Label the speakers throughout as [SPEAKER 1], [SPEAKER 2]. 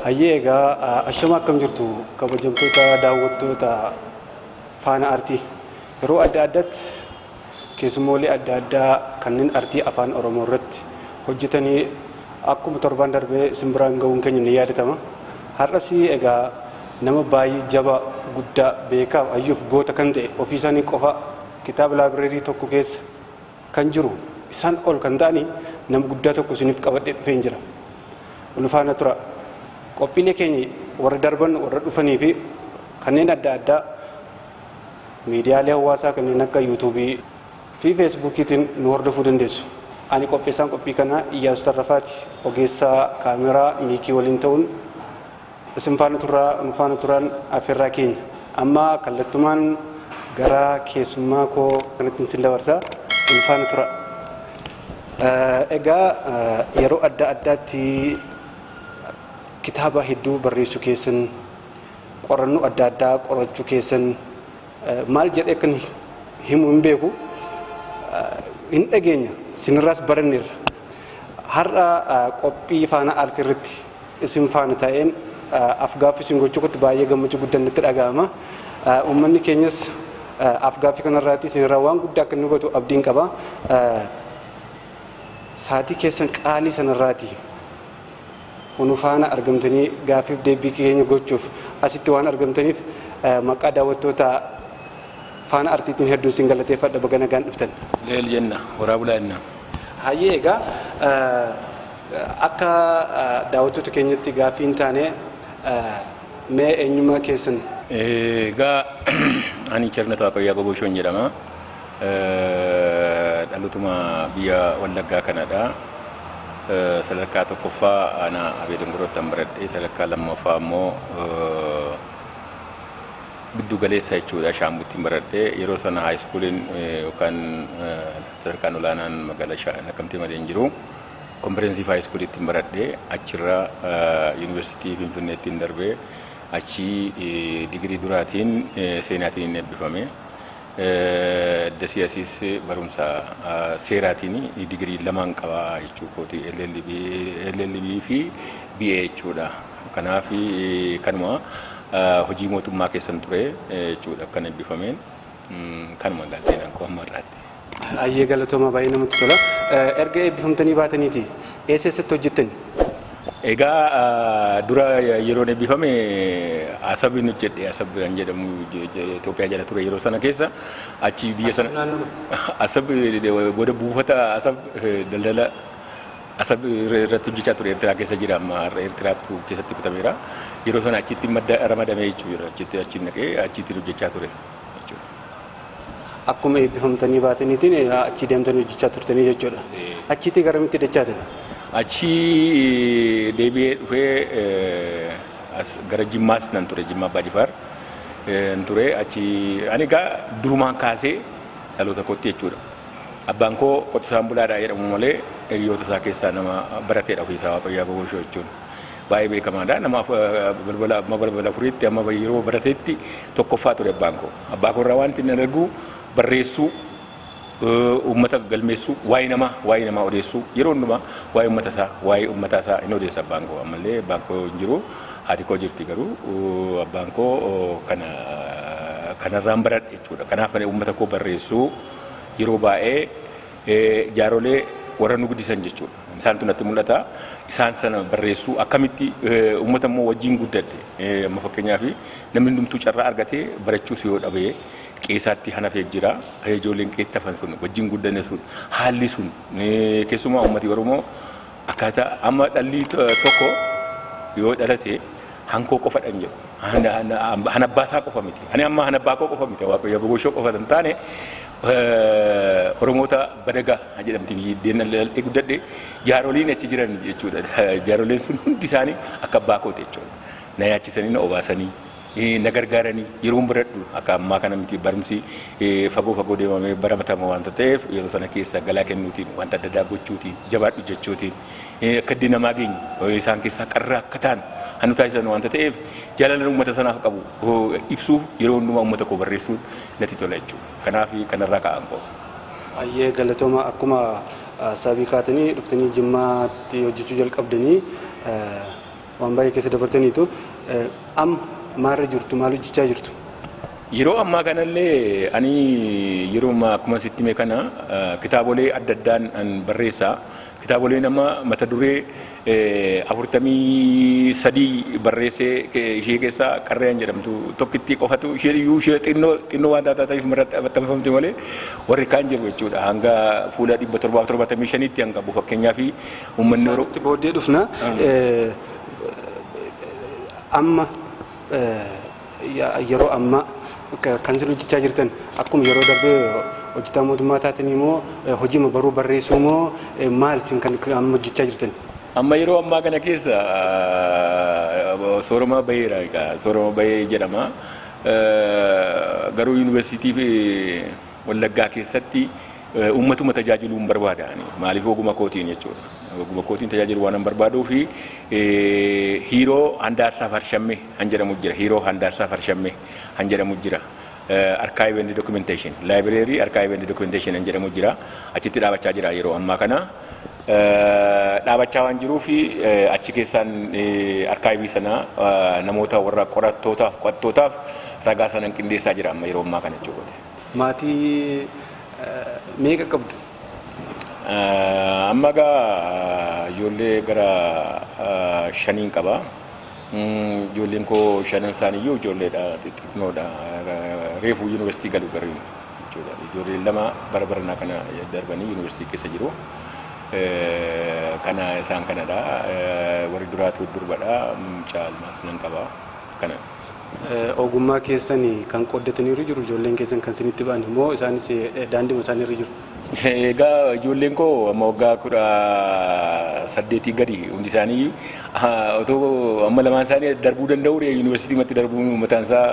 [SPEAKER 1] Hayyee egaa ashama akkam jirtu kabajamtoota daawwattoota faana artii yeroo adda addaatti keessummoollee adda addaa kanneen artii afaan Oromoo irratti hojjetanii akkuma torban darbee simbiraan ga'uun keenya ni yaadatama. Har'as egaa nama baay'ee jaba guddaa beekaa hayyuuf goota kan ta'e ofii isaanii qofa kitaaba laabireerii tokko keessa kan jiru isaan ol kan ta'anii nama guddaa tokko isiniif qabadhee dhufee jira. Ulfaana tura. Qophiilee keenya warra darban warra dhufanii fi kanneen adda addaa miidiyaalee hawaasaa kanneen akka yuutuubii fi feesbuukiitiin nu hordofuu dandeessu. Ani qopheessaan qophii kanaa Iyyaasuu Tarrafaati ogeessaa kaameraa miikii waliin ta'uun isin faana turaan affeerraa keenya. Amma kallattumaan gara keessummaa koo kanatti isin dabarsaa ulfaana tura. Egaa yeroo adda addaatti kitaaba hedduu barreessuu keessan qorannoo adda addaa qorachuu keessan maal jedhee kan himu hin beeku hin dhageenya sinirraas baranneerra. Har'a qophii faana aartii irratti isin faana ta'een afgaaffii isin gochuutti baay'ee gammachuu guddaan natti dhaga'ama. Uummanni keenyas afgaaffii kanarraatti isinirraa waan guddaa akka inni hubatu abdiin qaba. Saatii keessan qaalii sanarraati unufaana argamtanii gaaffiif deebii keenya gochuuf asitti waan argamtaniif maqaa daawwattoota faana artiitiin hedduun isin galateeffadha baga nagaan dhuftan.
[SPEAKER 2] Leel jenna waraabulaa jenna.
[SPEAKER 1] Hayyee egaa akka daawwattoota keenyatti gaaffii hin taane mee eenyummaa keessan?
[SPEAKER 2] Egaa ani Chernata Waaqayyaa Goboshoon jedhama. Dhalootuma biyya Wallaggaa kanadha. Sadarkaa tokkoffaa ana Abeedon Gorootaan baradhee sadarkaa lammaffaa immoo giddu galeessa jechuudha Shaambuttiin baradhee yeroo sana haayiskuuliin yookaan sadarkaan olaanaan magaalaa Naqamtee maleen jiru kompireensii haayiskuuliittiin baradhee achirraa yuunivarsiitii Finfinneettiin darbee achi digirii duraatiin seenaatiin eebbifame. Dasiyasis barumsa seeraatiin digirii lamaan qabaa jechuudha LLB fi BA jechuudha. Kanaaf kanuma hojii mootummaa keessan ture jechuudha kan eebbifameen kanuma seenaan koo amma irraatti.
[SPEAKER 1] Hayyee galatooma baay'ee namatti tola. Erga eebbifamtanii baataniiti eessatti hojjettani?
[SPEAKER 2] Egaa dura yeroo eebbifame Asabin hojjedhe Asab kan jedhamu Itoophiyaa jala ture yeroo sana keessa achi biyya sana Asab booda buufata Asab daldala Asab irratti hojjechaa ture Eertiraa keessa jira amma Eertiraa keessatti kutameera yeroo sana achitti ramadamee jechuudha achitti naqee achitti hojjechaa ture jechuudha.
[SPEAKER 1] Akkuma eebbifamtanii baataniitiin achi deemtanii hojjechaa turtanii jechuudha. Achitti garamitti dachaatan?
[SPEAKER 2] Achi deebi'ee dhufee gara Jimmaas nan ture Jimmaa Abbaa Jifaar ture achi ani egaa durumaan kaasee dhaloota kootti jechuudha. Abbaan koo qotisaan bulaadhaa jedhamu malee hiriyoota isaa keessaa nama barateedha ofiisaa Waaqayyaa Goboshoo jechuun baay'ee beekamaadha. Nama balbala furiitti amma yeroo barateetti tokkoffaa ture abbaan koo. Abbaa koo irraa wanti inni argu barreessuu ummata galmeessuu waa'ee namaa odeessuu yeroo hundumaa waa'ee ummata isaa inni odeessa abbaan koo ammallee abbaan koo hin jiru haati koo jirti garuu abbaan koo kanarraan baradhe jechuudha. Kanaaf ummata koo barreessuu yeroo baay'ee jaarolee warra nu guddisan jechuudha. Isaantu natti mul'ata. Isaan sana barreessuu akkamitti ummata immoo wajjin guddadhe amma fakkeenyaaf namni hundumtuu carraa argatee barachuus yoo dhabee qeessaatti hanafee jira ijoolleen qeessa hafan sun wajjin guddanne sun haalli sun keessumaa uummatni Oromoo akkaataa amma dhalli tokko yoo dhalate hankoo qofa dhan jedhu hanabbaasaa qofa miti ani amma hanabbaa koo qofa miti Waaqayyo Goboshoo qofa hin taane Oromoota Badagaa jedhamti biyyeen guddadhe jaaroliin achi jiran jechuudha. Jaaroleen sun hundi isaanii akka abbaa kooti jechuudha. Na yaachisanii na obaasanii na gargaaranii yeroo baradhu akka ammaa kana miti barumsi fagoo deemamee baratama waanta ta'eef yeroo sana keessa galaa kennuutiin wanta adda addaa gochuutiin jabaadhu jechuutiin akka dinamaa geenyu isaan keessaa qarraa akka ta'an hannu taasisan waanta ta'eef jaalala uummata sanaaf qabu ibsuuf yeroo hundumaa uummata koo barreessuun natti tola jechuudha. Kanaaf kanarraa ka'an koo.
[SPEAKER 1] Hayyee galatooma akkuma sabii kaatanii dhuftanii Jimmaatti hojjechuu jalqabdanii waan baay'ee keessa dabartaniitu amma maalirra jirtu maal hojjechaa jirtu?
[SPEAKER 2] Yeroo ammaa kanallee ani yeroo akkuma sitti mee kana kitaabolee adda addaan an barreessaa. Kitaabolee nama mata duree 43 barreessee ishee keessaa qarreen jedhamtu tokkitti qofatu ishee xinnoo waan taataateef maxxanfamte malee warri kaan jiru jechuudha. Hanga fuula 775tti hanga qabu fakkeenyaaf uummanni Oromoo.
[SPEAKER 1] Isaanitti booddee dhufna. Amma yeroo ammaa kan isin hojjechaa jirtan akkuma yeroo darbee hojjetaa mootummaa taatanii immoo hojii baruu barreessuu moo maal isin kan amma hojjechaa jirtan?
[SPEAKER 2] Amma yeroo ammaa kana keessa soorama baheera soorama bahee jedhama. Garuu yuunivarsiitii Wallaggaa keessatti uummatuma tajaajiluu hin barbaada. Maaliif oguma kootiin jechuudha. Oguma kootiin tajaajiluu waan hin barbaaduu fi hiiroo handaarsaa farshammee han jedhamu jira. Hiiroo handaarsaa farshammee han jedhamu jira. Archive and documentation, library archive and documentation han jedhamu jira. Achitti dhaabachaa jira yeroo ammaa kana. Dhaabachaa waan jiruu fi achi keessaan arkaayivii sana namoota warra qorattootaaf ragaa sana qindeessaa jira amma yeroo ammaa kana jechuudha.
[SPEAKER 1] Maatii meeqa qabdu?
[SPEAKER 2] Amma gaa ijoollee gara 5 qaba. Ijoolleen koo 5 isaaniiyyuu ijoolleedha xixiqqoodha. Reefu yuunivarsiitii galu garuu jechuudha. Ijoolleen 2 bara baranaa kana darbanii yuunivarsiitii keessa jiru. Kana isaan kanadha. Warri duraatu durbadha. Caalmaas nan qaba. Kana.
[SPEAKER 1] Ogummaa keessanii kan qoddataniiru jiru ijoolleen keessan kan isinitti ba'an immoo isaanis daandii isaaniirra jiru.
[SPEAKER 2] Egaa ijoolleen koo amma waggaa 18 gadi hundi isaanii otoo amma lamaan isaanii darbuu danda'u yuunivarsiitii matti darbuun mataan isaa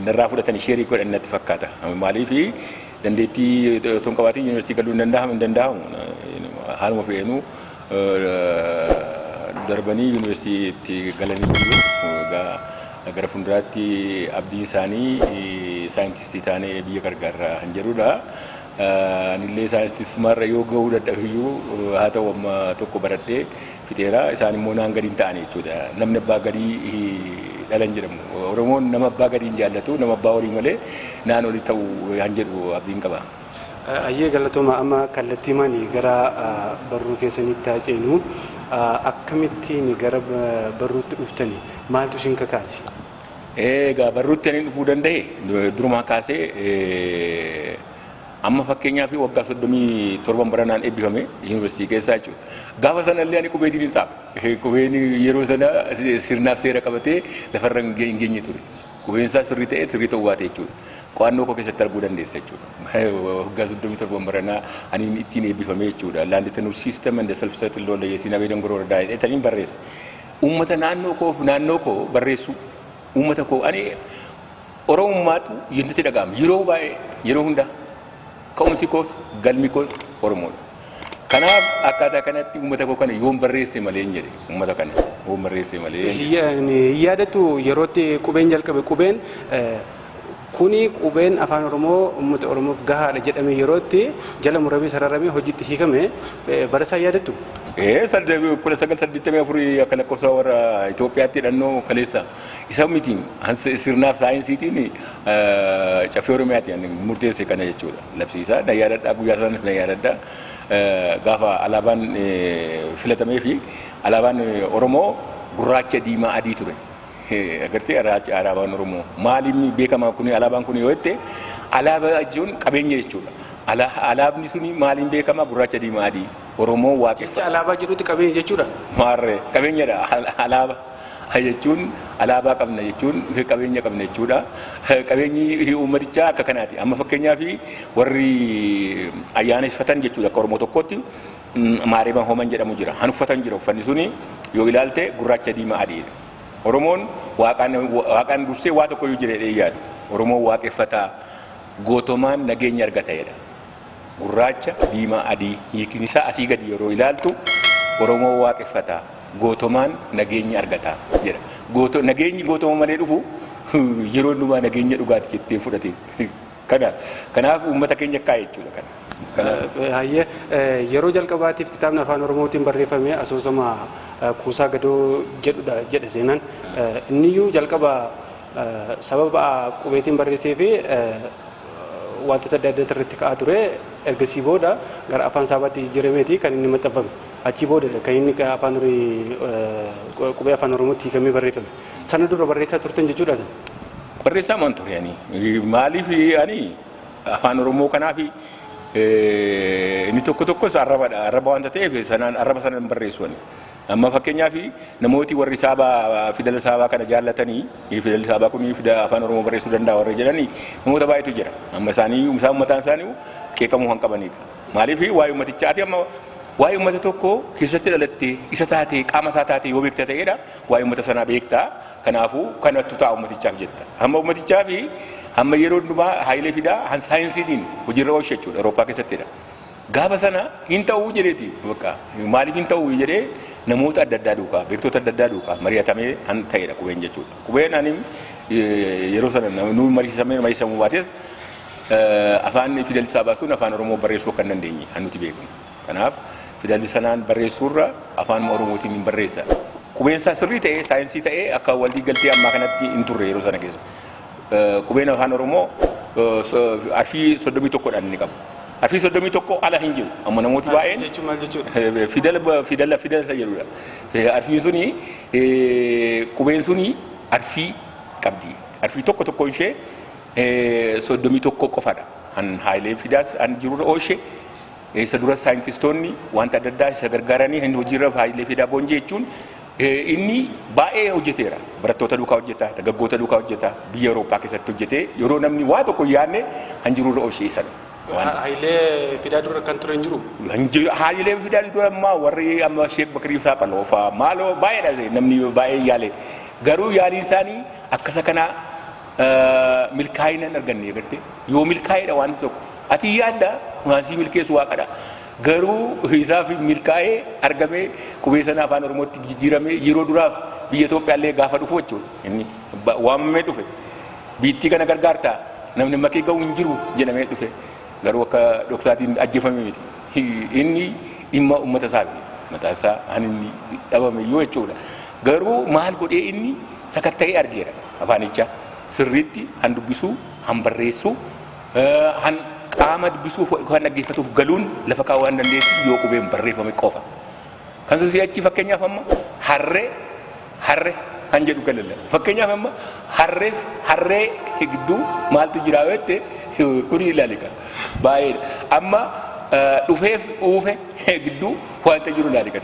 [SPEAKER 2] narraa fudhatanii sheerii godhan natti fakkaata. Maaliif dandeettii otoo hin qabaatiin yuunivarsiitii galuu hin danda'amu haaluma fe'eenuu darbanii yuunivarsiitii galanii jiru. Gara fuulduraatti abdiin isaanii saayintistii taanee biyya gargaarraa kan jedhudha. Anillee saayintistummaarra yoo gahuu dadhabiyyuu haa ta'u amma tokko baradhee fixeera. Isaan immoo naan gadi hin ta'an jechuudha. Namni abbaa gadii dhalan jedhamu. Oromoon nama abbaa gadii hin jaallatu, nama abbaa horii malee naan olii ta'u kan jedhu abdiin qaba.
[SPEAKER 1] Ayyee galatooma amma kallattii maanii gara barruu keessanitti haa ceenu. Akkamittiin gara barruutti dhuftani maaltu isin kakaase?
[SPEAKER 2] Egaa barruutti ani dhufuu danda'e durumaa kaasee amma fakkeenyaaf waggaa 37 baranaan eebbifame yuunivarsiitii keessaa jechuudha. Gaafa sanallee ani qubeetiin hin saamu. Qubeen yeroo sana sirnaaf seera qabatee lafarra hin geenye ture. Qubeen isaa sirrii ta'ee sirrii ta'uu baate jechuudha. Qo'annoo koo keessatti arguu dandeessa jechuudha. Waggaa 37 baranaa ani ittiin eebbifame jechuudha. Laandetanuu system and self-settled law legacy nabeedan gorora daa'edhaan barreesse. Uummata naannoo koo barreessu uummata koo ani Oromummaatu yennatti dhaga'ama. Yeroo baay'ee yeroo hunda ka'umsi koos galmi koos Oromoodha. Kanaaf akkaataa kanatti uummata koo kana yoon barreesse malee hin jedhe uummata kana yoon barreesse malee.
[SPEAKER 1] Yaadatu yerootti qubeen jalqabe qubeen kuni qubeen afaan Oromoo uummata Oromoof gahaadha jedhame yerootti jala muramee sararamee hojiitti hiikame barasaa yaadattu? 1984
[SPEAKER 2] akka lakkoofsa warra Itoophiyaatti hidhannoo kaleessa isa miti sirnaaf saayinsiitiin caffee Oromiyaatiin murteesse kana jechuudha. Labsiisaa na yaadadhaa guyyaa sanas na yaadadhaa gaafa alaabaan filatamee fi alaabaan Oromoo gurraacha diimaa adii ture. Agartee alaabaan Oromoo maaliin beekamaa kun alaabaan kun yoo jette alaabaa jechuun qabeenya jechuudha. Alaabni suni maaliin beekamaa gurraacha diimaa adii Oromoo waaqeffata.
[SPEAKER 1] Alaabaa jedhutti qabeenya jechuudha.
[SPEAKER 2] Maarree qabeenyadha alaabaa jechuun alaabaa qabna jechuun qabeenya qabna jechuudha. Qabeenyi uummatichaa akka kanaati. Amma fakkeenyaaf warri ayyaaneffatan jechuudha akka Oromoo tokkotti maareeban hooman jedhamu jira. Han uffatan jira uffanni suni yoo ilaalte gurraacha diimaa adiidha. Oromoon waaqaan dursee waa tokko yoo jedhee yaadu. Oromoon waaqeffataa gootomaan nageenya argatedha. Gurraacha diimaa adii hiikni isaa asii gadi yeroo ilaaltu Oromoo waaqeffataa gootomaan nageenya argataa jedha. Nageenyi gootoma malee dhufu yeroo dhumaa nageenya dhugaati jettee fudhate. Kanaaf uummata keenya akkaa jechuudha kana.
[SPEAKER 1] Hayyee yeroo jalqabaatiif kitaabni afaan oromootiin barreeffame asoosama kuusaa gadoo jedhudha jedhe seenaan inniyyuu jalqaba sababa qubeetiin barreessee fi wantoota adda addaa irratti ka'aa ture ergasii booda gara afaan saabaatti jijjiirameeti kan inni maxxanfame achi boodadha kan inni qubee afaan oromootti hiikamee barreeffame sana dura barreessaa turtan jechuudha san.
[SPEAKER 2] Barreessaa maan ture ani maaliif ani afaan oromoo kanaaf inni tokko tokkos arraba wanta ta'eef sanaan arraba sanaan barreessu ani. Amma fakkeenyaaf namooti warri saabaa fidela saabaa kana jaallatanii fidela saabaa kun fidela afaan oromoo barreessuu danda'a warri jedhanii namoota baay'eetu jira. Amma isaan mataan isaanii qeeqamuu kan qabanidha. Maaliif waa'ee ummatichaati amma waa'ee ummata tokko keessatti dhalattee isa taatee qaama isaa taatee yoo beekta ta'edha waa'ee ummata sanaa beektaa kanaafuu kanattu ta'a ummatichaaf jetta. Amma ummatichaaf amma yeroo hundumaa haayilee fidaa saayinsiitiin hojiirra oolchu jechuudha Awurooppaa keessattidha. Gaafa sana hin ta'uu jedheeti bakka maaliif hin ta'uu jedhee namoota adda addaa duukaa beektota adda addaa duukaa mari'atamee kan ta'edha qubeen jechuudha. Qubeen ani yeroo sana nuyi mariisamuu baates afaan fidelli isaa baasuun afaan oromoo barreessuu kan dandeenye kan nuti beeknu. Kanaaf fidelli sanaan barreessuurra afaan oromootiin hin barreessa. Qubeen isaa sirrii ta'ee saayinsii ta'ee akka walii galtee ammaa kanatti hin turre yeroo sana keessa. Qubeen afaan oromoo arfii 31dhaan inni qabu. Arfii 31 ala hin jiru. Amma namooti baay'een
[SPEAKER 1] jechuun maal jechuudha?
[SPEAKER 2] fidela isa jedhudha. Arfiin suni qubeen suni arfii qabdi. Arfii tokko ishee 31 qofadha. An haayilee fidaas an jirurra oolche isa dura saayintistoonni wanta adda addaa isa gargaaranii hin hojiirra haayilee fidaa boonjee jechuun inni baay'ee hojjeteera. Barattoota duukaa hojjeta, dargaggoota duukaa hojjeta, biyya Awurooppaa keessatti hojjetee yeroo namni waa tokko yaadne han jirurra oolche isadha.
[SPEAKER 1] Haayilee fidaa dura kan ture hin jiru.
[SPEAKER 2] Haayilee fidaa dura ammaa warri amma Sheek Bakrii Saaphaloo fa'aa maaloo baay'eedha namni baay'ee yaale. Garuu yaaliin isaanii akkasa kana milkaa'ina hin arganne garte yoo milkaa'eedha waan tokko ati yaadda waansi milkeessu waaqadha. Garuu isaaf milkaa'ee argamee qubee sana afaan oromootti jijjiiramee yeroo duraaf biyya Itoophiyaallee gaafa dhufu jechuudha. Inni waamamee dhufe biittii kana gargaartaa namni makee ga'u hin jiru jedhamee dhufe. Garuu akka dhoksaatiin ajjeefame miti. Inni dhimma uummata isaati. Mataa isaa han inni dhabame yoo jechuudha. Garuu maal godhee inni sakatta'ee argeera afaanichaa. Sirriitti han dubbisuu, han barreessuu, han qaama dubbisuu kan dhaggeeffatuuf galuun lafa kaa'uu waan dandeessu yoo qubeen barreeffame qofa. Kan sun si'achi fakkeenyaaf amma harree kan jedhu galalla. Fakkeenyaaf amma harree gidduu maaltu jira yoo jette kuni ilaalika baay'eedha. Amma dhufeef uufe gidduu wanta jiru ilaalika.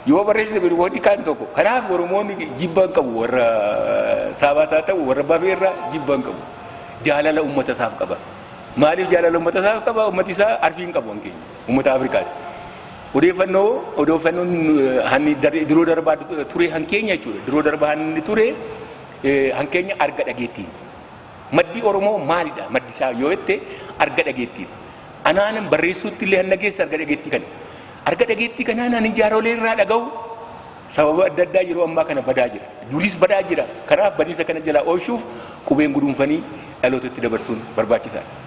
[SPEAKER 2] Yoo barreessite wanti kaan tokko kanaaf Oromoonni jibban qabu warra saabaas haa ta'u warra bafeerra jibban qabu. Jaalala uummata isaaf qaba. Maaliif jaalala uummata isaaf qaba? Uummati isaa arfii hin qabu hankeenya uummata Afrikaati. Odeeffannoon hanni diroo darbaa ture hankeenya jechuudha. Diroo darbaa hanni ture hankeenya arga dhageettiin. Maddi Oromoo maalidha? Maddi isaa yoo jette arga dhageettiin. Anaan barreessuutti illee hanna geessa arga dhageettii kana. Arga dhageettii kanaan ani jaarolee irraa dhaga'u sababa adda addaa yeroo ammaa kana badaa jira. Duris badaa jira. Kanaaf badiisa kana jalaa oolchuuf qubeen guduunfanii dhalootatti dabarsuun barbaachisaadha.